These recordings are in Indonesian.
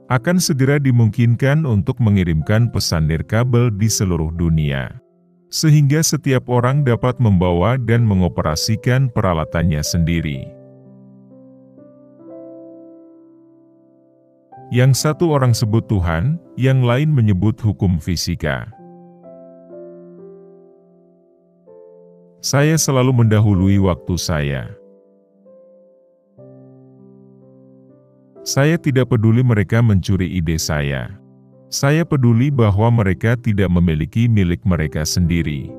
akan segera dimungkinkan untuk mengirimkan pesan nirkabel di seluruh dunia, sehingga setiap orang dapat membawa dan mengoperasikan peralatannya sendiri. Yang satu orang sebut Tuhan, yang lain menyebut hukum fisika. Saya selalu mendahului waktu saya. Saya tidak peduli mereka mencuri ide saya. Saya peduli bahwa mereka tidak memiliki milik mereka sendiri.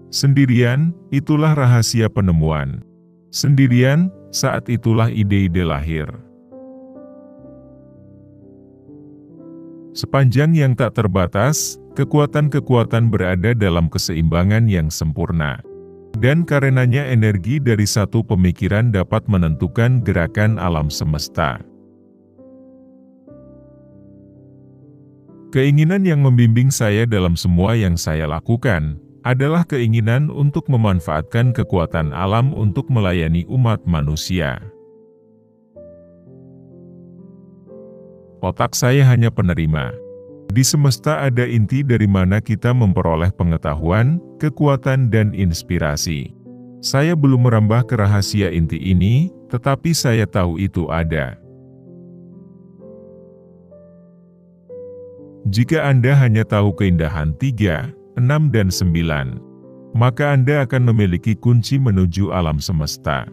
Sendirian, itulah rahasia penemuan. Sendirian, saat itulah ide-ide lahir. Sepanjang yang tak terbatas, kekuatan-kekuatan berada dalam keseimbangan yang sempurna. Dan karenanya energi dari satu pemikiran dapat menentukan gerakan alam semesta. Keinginan yang membimbing saya dalam semua yang saya lakukan adalah keinginan untuk memanfaatkan kekuatan alam untuk melayani umat manusia. Otak saya hanya penerima. Di semesta ada inti dari mana kita memperoleh pengetahuan, kekuatan dan inspirasi. Saya belum merambah ke rahasia inti ini, tetapi saya tahu itu ada. Jika Anda hanya tahu keindahan 3, 6 dan 9, maka Anda akan memiliki kunci menuju alam semesta.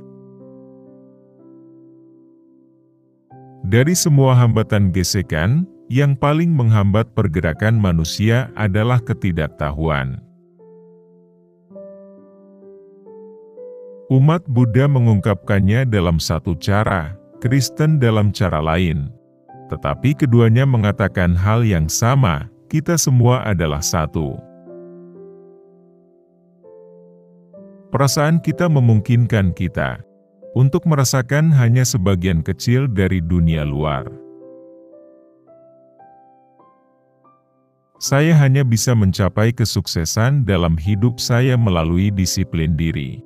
Dari semua hambatan gesekan, yang paling menghambat pergerakan manusia adalah ketidaktahuan. Umat Buddha mengungkapkannya dalam satu cara, Kristen dalam cara lain. Tetapi keduanya mengatakan hal yang sama, kita semua adalah satu. Perasaan kita memungkinkan kita untuk merasakan hanya sebagian kecil dari dunia luar. Saya hanya bisa mencapai kesuksesan dalam hidup saya melalui disiplin diri.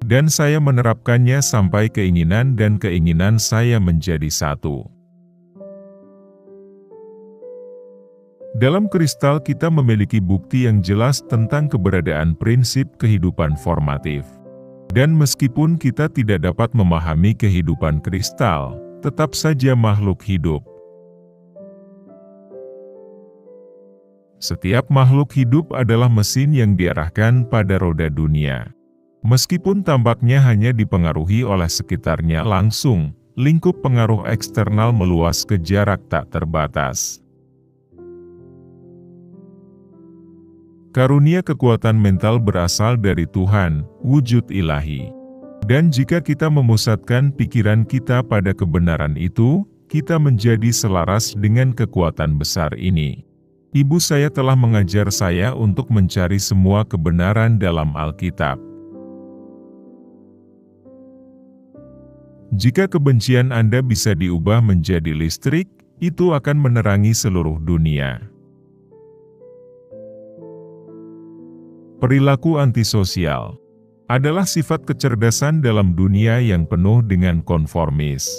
Dan saya menerapkannya sampai keinginan dan keinginan saya menjadi satu. Dalam kristal kita memiliki bukti yang jelas tentang keberadaan prinsip kehidupan formatif. Dan meskipun kita tidak dapat memahami kehidupan kristal, tetap saja makhluk hidup. Setiap makhluk hidup adalah mesin yang diarahkan pada roda dunia. Meskipun tampaknya hanya dipengaruhi oleh sekitarnya langsung, lingkup pengaruh eksternal meluas ke jarak tak terbatas. Karunia kekuatan mental berasal dari Tuhan, wujud ilahi. Dan jika kita memusatkan pikiran kita pada kebenaran itu, kita menjadi selaras dengan kekuatan besar ini. Ibu saya telah mengajar saya untuk mencari semua kebenaran dalam Alkitab. Jika kebencian Anda bisa diubah menjadi listrik, itu akan menerangi seluruh dunia. Perilaku antisosial adalah sifat kecerdasan dalam dunia yang penuh dengan konformis.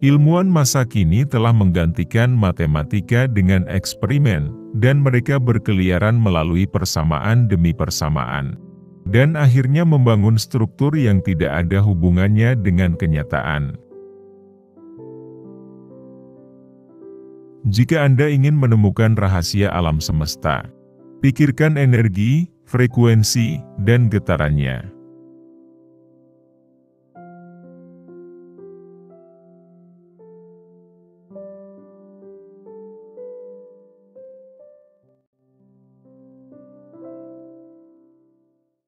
Ilmuwan masa kini telah menggantikan matematika dengan eksperimen, dan mereka berkeliaran melalui persamaan demi persamaan, dan akhirnya membangun struktur yang tidak ada hubungannya dengan kenyataan. Jika Anda ingin menemukan rahasia alam semesta, pikirkan energi, frekuensi, dan getarannya.